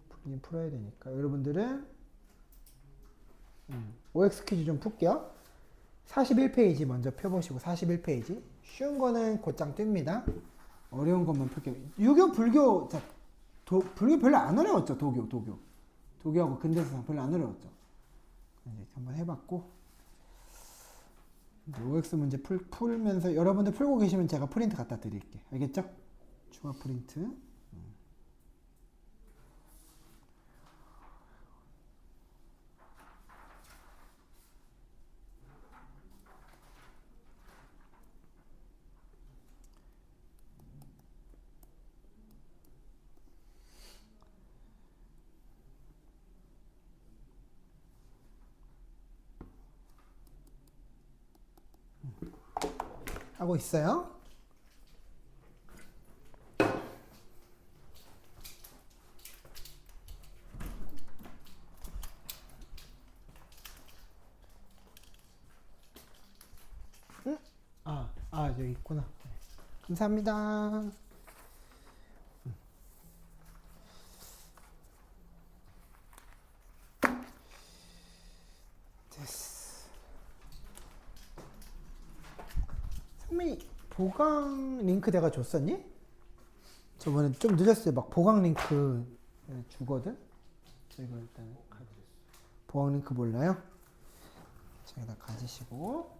풀긴 풀어야 되니까 여러분들은 OX 퀴즈 좀 풀게요. 41페이지 먼저 펴보시고 41페이지 쉬운 거는 곧장 뜹니다. 어려운 것만 풀게요. 유교 불교 불교 별로 안 어려웠죠. 도교하고 근대사상 별로 안 어려웠죠. 이제 한번 해봤고 OX 문제 풀면서 여러분들 풀고 계시면 제가 프린트 갖다 드릴게. 알겠죠? 추가 프린트. 하고 있어요. 여기 있구나. 감사합니다. 됐어. 상민이 보강 링크 내가 줬었니? 저번에 좀 늦었어요. 막 보강 링크 주거든. 이거 일단 보강 링크 몰라요? 저기다 가지시고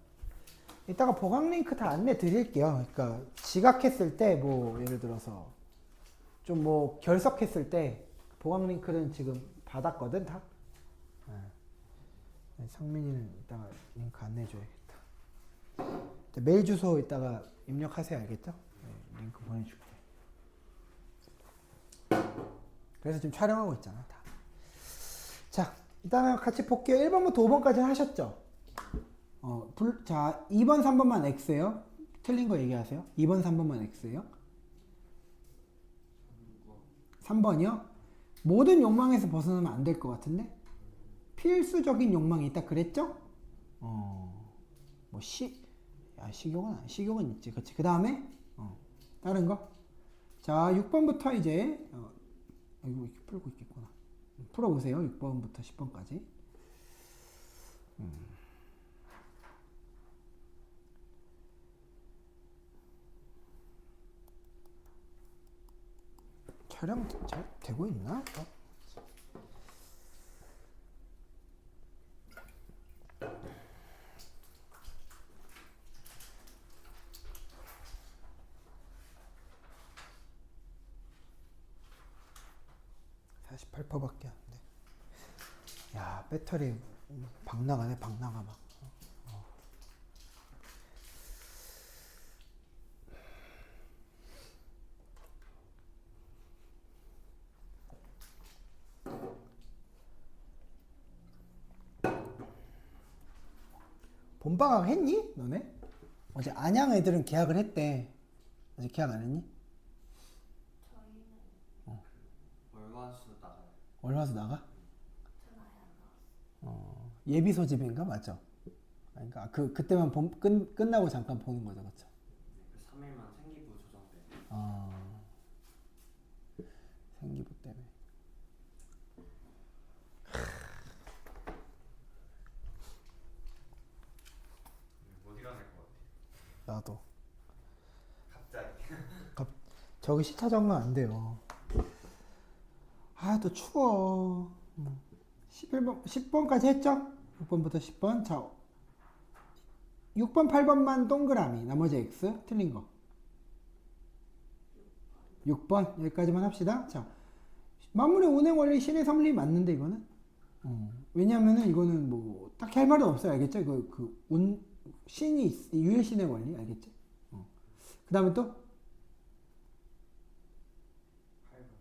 이따가 보강 링크 다 안내 드릴게요. 그러니까 지각했을 때 뭐 예를 들어서 좀 뭐 결석했을 때 보강 링크는 지금 받았거든 다. 상민이는 이따가 링크 안내 줘야겠다. 메일 주소 이따가 입력하세요. 알겠죠? 네, 링크 보내줄게. 그래서 지금 촬영하고 있잖아 다. 자 일단은 같이 볼게요. 1번부터 5번까지 하셨죠? 자 2번 3번만 X예요. 틀린 거 얘기하세요. 2번 3번만 X예요. 3번이요? 모든 욕망에서 벗어나면 안 될 것 같은데? 필수적인 욕망이 있다 그랬죠? 식욕은 있지. 그치. 그 다음에 다른 거. 자 6번부터 이제 이거 이렇게 풀고 있겠구나. 풀어보세요. 6번부터 10번까지. 촬영 잘 되고 있나? 48%밖에 안 돼. 야, 배터리 박 나가네, 박 나가 막. 봄방학 했니? 너네? 어제 안양 애들은 계약을 했대. 아직 계약 안 했니? 저희는 월화수 나가요. 월화수 나가? 전 아예 안 나왔어요. 예비 소집인가 맞죠? 그러니까 그때만 끝나고 잠깐 보는 거죠, 그렇죠? 네, 그 3일만 생기부 조정돼. 생기부 때문에. 못 일어날 것 같아. 나도. 갑자기. 저기 시차 적응 안 돼요. 아, 또 추워. 11번, 10번까지 했죠? 6번부터 10번. 자, 6번, 8번만 동그라미. 나머지 X. 틀린 거. 6번. 여기까지만 합시다. 자, 만물의 운행 원리 신의 섭리 맞는데, 이거는? 왜냐면은 이거는 뭐, 딱히 할 말은 없어요. 알겠죠? 신이, 유일신의 원리. 알겠죠? 그 다음에 또?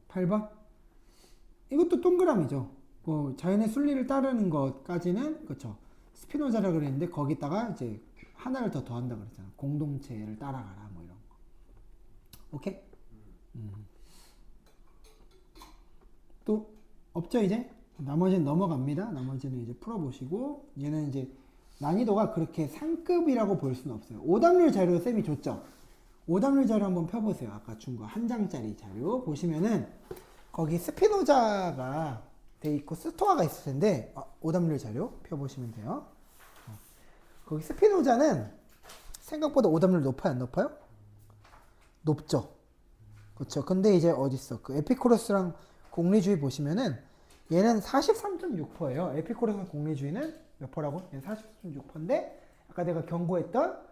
8번. 이것도 동그라미죠. 뭐 자연의 순리를 따르는 것까지는 그렇죠. 스피노자라 그랬는데 거기다가 이제 하나를 더 더한다 그랬잖아. 공동체를 따라가라 뭐 이런 거. 오케이? 또 없죠 이제? 나머지는 넘어갑니다. 나머지는 이제 풀어보시고 얘는 이제 난이도가 그렇게 상급이라고 볼 수는 없어요. 오답률 자료 쌤이 줬죠. 오답률 자료 한번 펴보세요. 아까 준 거 한 장짜리 자료 보시면은 거기 스피노자가 돼 있고 스토아가 있을 텐데 오답률 자료 펴보시면 돼요. 거기 스피노자는 생각보다 오답률 높아요, 안 높아요? 높죠. 그렇죠. 근데 이제 어디 있어? 그 에피쿠로스랑 공리주의 보시면은 얘는 43.6%예요. 에피쿠로스랑 공리주의는 몇 퍼라고? 얘는 43.6%인데 아까 내가 경고했던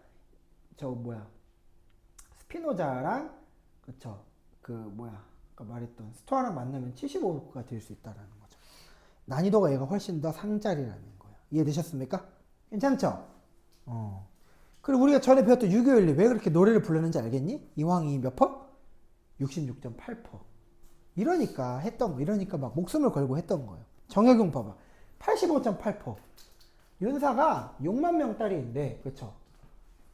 스피노자랑 그쵸? 아까 말했던 스토아랑 만나면 75%가 될 수 있다라는 거죠. 난이도가 얘가 훨씬 더 상짜리라는 거예요. 이해되셨습니까? 괜찮죠? 그리고 우리가 전에 배웠던 유교연리 왜 그렇게 노래를 불렀는지 알겠니? 이황이 몇 퍼? 66.8%. 이러니까 막 목숨을 걸고 했던 거예요. 정약용 봐봐. 85.8%. 윤사가 6만 명짜리인데, 그쵸?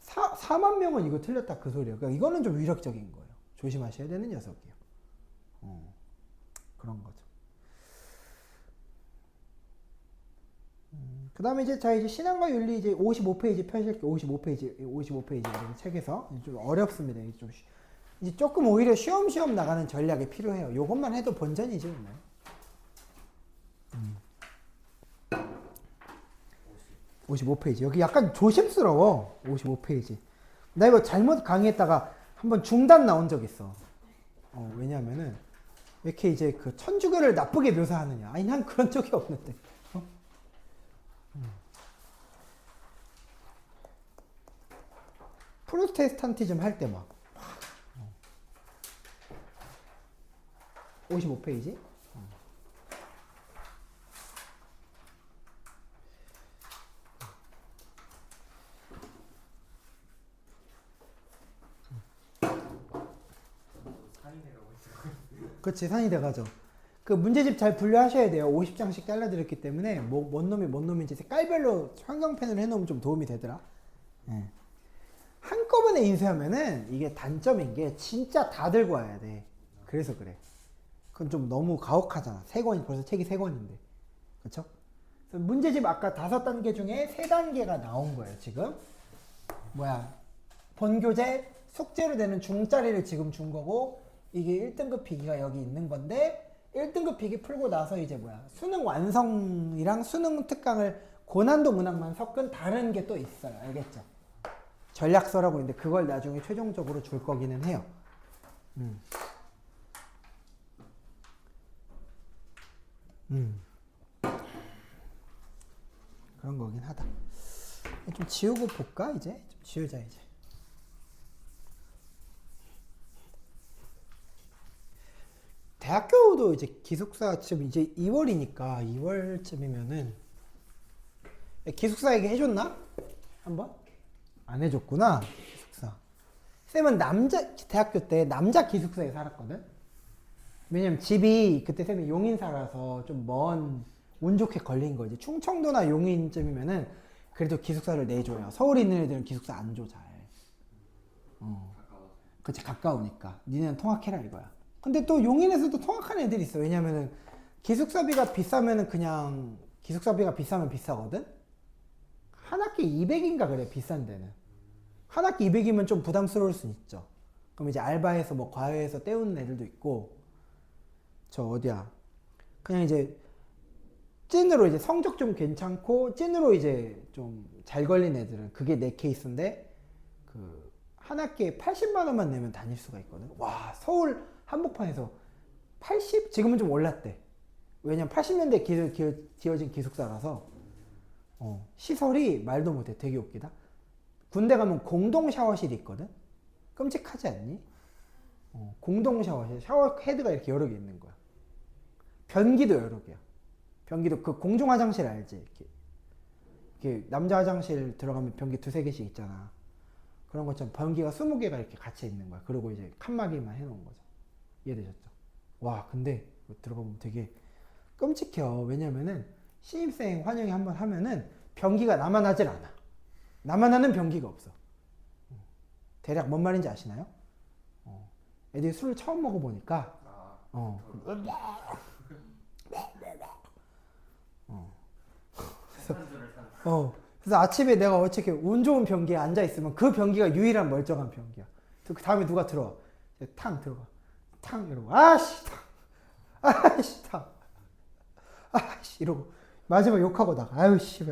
4만 명은 이거 틀렸다 그 소리예요. 그러니까 이거는 좀 위력적인 거예요. 조심하셔야 되는 녀석이에요. 그런 거죠. 그 다음에 이제 신앙과 윤리 이제 55페이지 펴실게. 55페이지 책에서 좀 어렵습니다. 이제 조금 오히려 쉬엄쉬엄 나가는 전략이 필요해요. 요것만 해도 본전이죠. 뭐. 55페이지. 여기 약간 조심스러워. 55페이지. 나 이거 잘못 강의했다가 한번 중단 나온 적 있어. 왜냐면은 왜 이렇게 이제 그 천주교를 나쁘게 묘사하느냐. 아니, 난 그런 적이 없는데. 프로테스탄티즘 할 때 막. 55페이지. 산이 돼가고 있어요. 그렇지, 산이 돼가죠. 그 문제집 잘 분류하셔야 돼요. 50장씩 잘라드렸기 때문에 뭔 놈인지 깔별로 형광펜으로 해놓으면 좀 도움이 되더라. 예. 한꺼번에 인쇄하면은 이게 단점인 게 진짜 다 들고 와야 돼. 그래서 그래. 그건 좀 너무 가혹하잖아. 벌써 책이 3권인데. 그쵸? 그래서 문제집 아까 5단계 중에 3단계가 나온 거예요, 지금. 본교재 숙제로 되는 중짜리를 지금 준 거고, 이게 1등급 비기가 여기 있는 건데, 1등급 비기 풀고 나서 이제 수능 완성이랑 수능 특강을 고난도 문항만 섞은 다른 게 또 있어요. 알겠죠? 전략서라고 있는데 그걸 나중에 최종적으로 줄 거기는 해요. 그런 거긴 하다. 좀 지우고 볼까 이제? 좀 지우자 이제. 대학교도 이제 기숙사 지금 이제 2월이니까 2월쯤이면은 기숙사 얘기 해줬나? 한번? 안 해줬구나. 기숙사. 쌤은 대학교 때 남자 기숙사에 살았거든? 왜냐면 집이 그때 쌤이 용인 살아서 좀 운 좋게 걸린 거지. 충청도나 용인쯤이면은 그래도 기숙사를 내줘요. 서울에 있는 애들은 기숙사 안 줘, 잘. 가까워서. 그치, 가까우니까. 니네는 통학해라 이거야. 근데 또 용인에서도 통학하는 애들이 있어. 왜냐면은 기숙사비가 비싸면은 그냥 기숙사비가 비싸면 비싸거든? 한 학기 200인가 그래, 비싼 데는. 한 학기 200이면 좀 부담스러울 순 있죠. 그럼 이제 알바해서 뭐 과외해서 때우는 애들도 있고, 저 어디야. 그냥 이제 찐으로 이제 성적 좀 괜찮고, 찐으로 이제 좀 잘 걸린 애들은 그게 내 케이스인데, 그, 한 학기에 80만 원만 내면 다닐 수가 있거든. 와, 서울 한복판에서 80? 지금은 좀 올랐대. 왜냐면 80년대 지어진 기숙사라서, 시설이 말도 못해. 되게 웃기다. 군대 가면 공동 샤워실이 있거든? 끔찍하지 않니? 공동 샤워실. 샤워 헤드가 이렇게 여러 개 있는 거야. 변기도 여러 개야. 변기도 그 공중 화장실 알지? 이렇게 남자 화장실 들어가면 변기 두세 개씩 있잖아. 그런 것처럼 변기가 20개가 이렇게 같이 있는 거야. 그리고 이제 칸막이만 해놓은 거죠. 이해되셨죠? 와, 근데 들어가보면 되게 끔찍해요. 왜냐면은 신입생 환영회 한번 하면은 변기가 나만 하질 않아. 나만 하는 변기가 없어. 대략 뭔 말인지 아시나요? 애들이 술을 처음 먹어보니까 그래서 아침에 내가 어떻게 운 좋은 변기에 앉아 있으면 그 변기가 유일한 멀쩡한 변기야. 그 다음에 누가 들어와. 탕 들어가. 탕 이러고 아씨 탕. 아씨 탕. 아씨 이러고 마지막 욕하고 나가. 아유 씨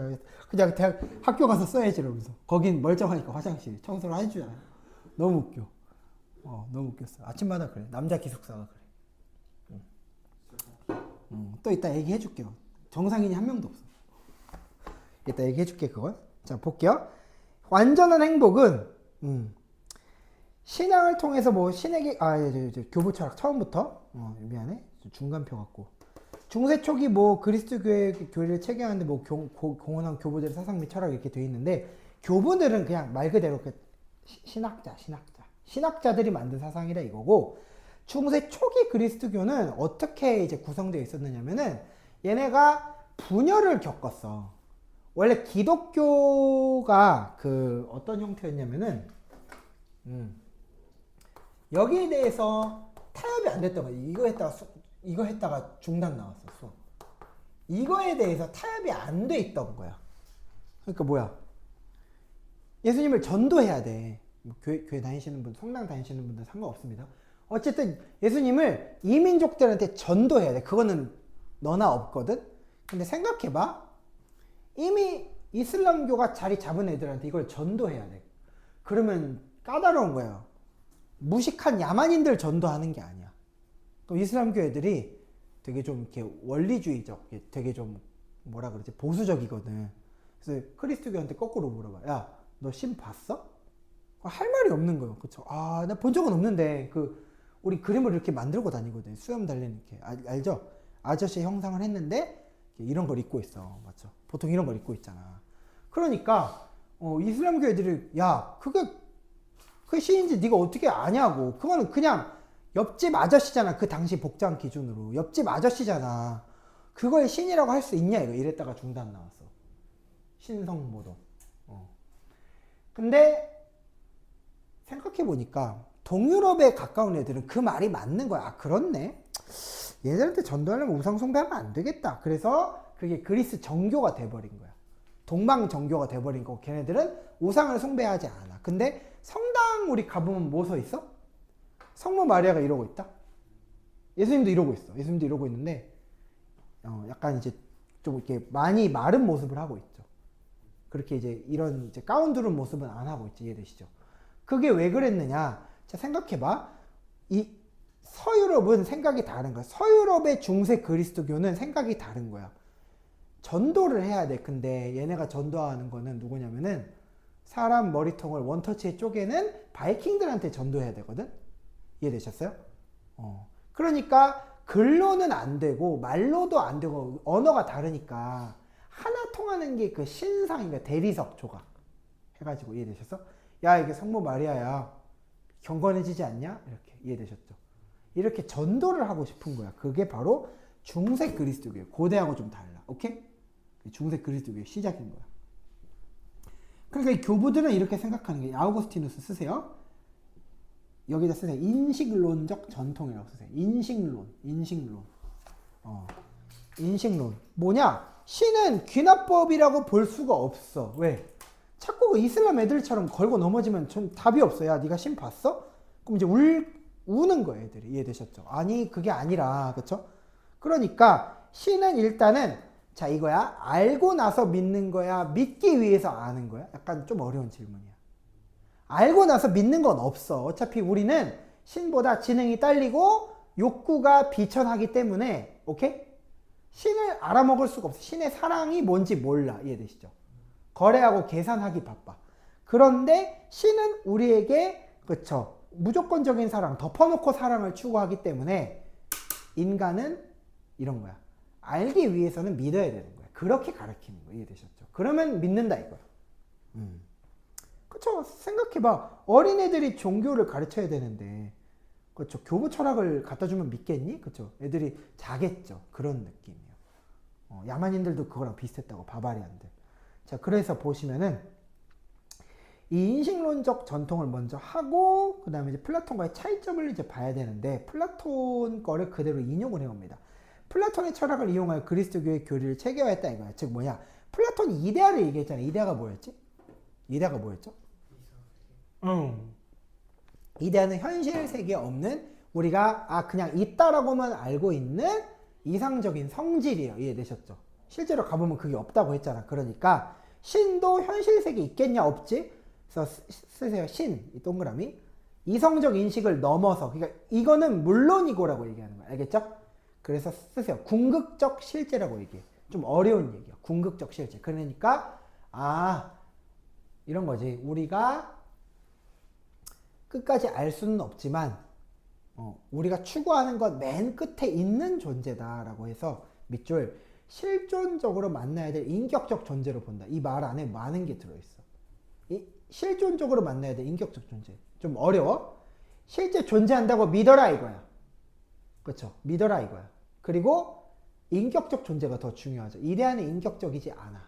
그냥 대학 학교 가서 써야지 이러면서. 거긴 멀쩡하니까 화장실 청소를 해주잖아. 너무 웃겨. 너무 웃겼어. 아침마다 그래. 남자 기숙사가 그래. 또 이따 얘기해 줄게요. 정상인이 한 명도 없어. 이따 얘기해 줄게 그건. 자 볼게요. 완전한 행복은 신앙을 통해서 뭐 신에게 교부 철학 처음부터 미안해 중간표 갖고 중세 초기 뭐 그리스도 교회를 체계하는데 뭐 공헌한 교부들의 사상 및 철학 이렇게 돼 있는데 교부들은 그냥 말 그대로 신학자들이 만든 사상이라 이거고 중세 초기 그리스도교는 어떻게 이제 구성되어 있었느냐면은 얘네가 분열을 겪었어. 원래 기독교가 그 어떤 형태였냐면은 여기에 대해서 타협이 안 됐던 거야. 이거 했다가 중단 나왔어. 수업. 이거에 대해서 타협이 안 돼 있던 거야. 그러니까 뭐야? 예수님을 전도해야 돼. 뭐 교회 다니시는 분, 성당 다니시는 분들 상관없습니다. 어쨌든 예수님을 이민족들한테 전도해야 돼. 그거는 너나 없거든. 근데 생각해봐. 이미 이슬람교가 자리 잡은 애들한테 이걸 전도해야 돼. 그러면 까다로운 거야. 무식한 야만인들 전도하는 게 아니야. 또 이슬람교 애들이 되게 좀 이렇게 원리주의적, 되게 좀 뭐라 그러지 보수적이거든. 그래서 크리스토교한테 거꾸로 물어봐. 야, 너 신 봤어? 할 말이 없는 거예요. 그쵸? 나 본 적은 없는데 우리 그림을 이렇게 만들고 다니거든. 수염 달린 이렇게 알죠? 아저씨 형상을 했는데 이런 걸 입고 있어. 맞죠? 보통 이런 걸 입고 있잖아. 그러니까 이슬람교 애들이 야, 그게 신인지 네가 어떻게 아냐고. 그거는 그냥 옆집 아저씨잖아. 그 당시 복장 기준으로 옆집 아저씨잖아. 그걸 신이라고 할 수 있냐 이랬다가 중단 나왔어. 신성모독. 근데 생각해보니까 동유럽에 가까운 애들은 그 말이 맞는 거야. 그렇네. 얘들한테 전도하려면 우상 숭배하면 안 되겠다. 그래서 그게 그리스 정교가 돼버린 거야. 동방 정교가 돼버린 거고 걔네들은 우상을 숭배하지 않아. 근데 성당 우리 가보면 뭐 서 있어? 성모 마리아가 이러고 있다. 예수님도 이러고 있어. 예수님도 이러고 있는데 약간 이제 좀 이렇게 많이 마른 모습을 하고 있죠. 그렇게 이제 이런 이제 가운 두른 모습은 안 하고 있지. 이해되시죠? 그게 왜 그랬느냐? 자 생각해봐. 이 서유럽은 생각이 다른 거야. 서유럽의 중세 그리스도교는 생각이 다른 거야. 전도를 해야 돼. 근데 얘네가 전도하는 거는 누구냐면은 사람 머리통을 원터치에 쪼개는 바이킹들한테 전도해야 되거든. 이해되셨어요? 그러니까 글로는 안 되고 말로도 안 되고 언어가 다르니까 하나 통하는 게 그 신상인가 대리석 조각 해가지고 이해되셨어? 야 이게 성모 마리아야 경건해지지 않냐? 이렇게 이해되셨죠? 이렇게 전도를 하고 싶은 거야. 그게 바로 중세 그리스도교예요. 고대하고 좀 달라. 오케이? 중세 그리스도교의 시작인 거야. 그러니까 이 교부들은 이렇게 생각하는 게 아우구스티누스 쓰세요. 여기다 쓰세요. 인식론적 전통이라고 쓰세요. 인식론. 인식론. 뭐냐? 신은 귀납법이라고 볼 수가 없어. 왜? 자꾸 그 이슬람 애들처럼 걸고 넘어지면 전 답이 없어. 야, 네가 신 봤어? 그럼 이제 우는 거예요, 애들이. 이해되셨죠? 아니, 그게 아니라, 그쵸? 그러니까 신은 일단은 자, 이거야. 알고 나서 믿는 거야? 믿기 위해서 아는 거야? 약간 좀 어려운 질문이야. 알고 나서 믿는 건 없어. 어차피 우리는 신보다 지능이 딸리고 욕구가 비천하기 때문에, 오케이? 신을 알아먹을 수가 없어. 신의 사랑이 뭔지 몰라. 이해되시죠? 거래하고 계산하기 바빠. 그런데 신은 우리에게, 그쵸? 무조건적인 사랑, 덮어놓고 사랑을 추구하기 때문에 인간은 이런 거야. 알기 위해서는 믿어야 되는 거야. 그렇게 가르치는 거야. 이해되셨죠? 그러면 믿는다 이거야. 그쵸? 생각해봐. 어린애들이 종교를 가르쳐야 되는데, 그쵸? 교부 철학을 갖다 주면 믿겠니? 그쵸? 애들이 자겠죠. 그런 느낌이에요. 야만인들도 그거랑 비슷했다고, 바바리안들. 자, 그래서 보시면은, 이 인식론적 전통을 먼저 하고, 그 다음에 이제 플라톤과의 차이점을 이제 봐야 되는데, 플라톤 거를 그대로 인용을 해옵니다. 플라톤의 철학을 이용하여 그리스도교의 교리를 체계화했다 이거야. 즉 뭐냐? 플라톤이 이데아를 얘기했잖아. 이데아가 뭐였지? 이데아가 뭐였죠? 이데아는 현실 세계에 없는 우리가 그냥 있다라고만 알고 있는 이상적인 성질이에요. 이해되셨죠? 실제로 가보면 그게 없다고 했잖아. 그러니까 신도 현실 세계에 있겠냐? 없지? 그래서 쓰세요. 신, 이 동그라미. 이성적 인식을 넘어서, 그러니까 이거는 물론이고라고 얘기하는 거야. 알겠죠? 그래서 쓰세요. 궁극적 실제라고 얘기해. 좀 어려운 얘기야. 궁극적 실제. 그러니까 이런 거지. 우리가 끝까지 알 수는 없지만 우리가 추구하는 것 맨 끝에 있는 존재다라고 해서 밑줄 실존적으로 만나야 될 인격적 존재로 본다. 이 말 안에 많은 게 들어있어. 이 실존적으로 만나야 될 인격적 존재. 좀 어려워? 실제 존재한다고 믿어라 이거야. 그렇죠? 믿어라 이거야. 그리고 인격적 존재가 더 중요하죠. 이데아는 인격적이지 않아.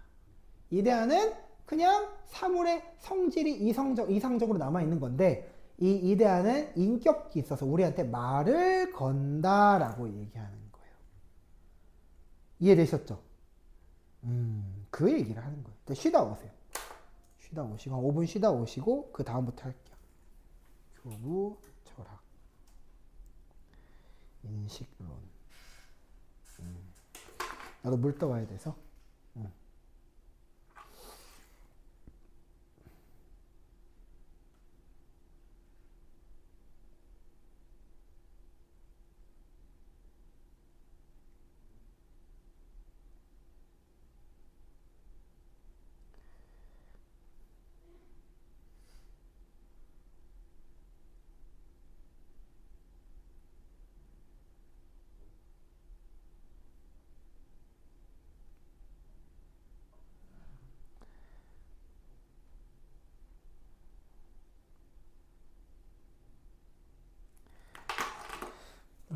이데아는 그냥 사물의 성질이 이상적으로 남아있는 건데 이 이데아는 인격이 있어서 우리한테 말을 건다라고 얘기하는 거예요. 이해되셨죠? 그 얘기를 하는 거예요. 쉬다 오세요. 쉬다 오시고 한 5분 쉬다 오시고 그 다음부터 할게요. 교부 철학 인식론. 나도 물 떠와야 돼서.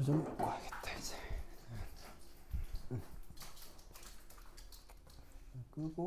좀 와야겠다 이제. 끄고.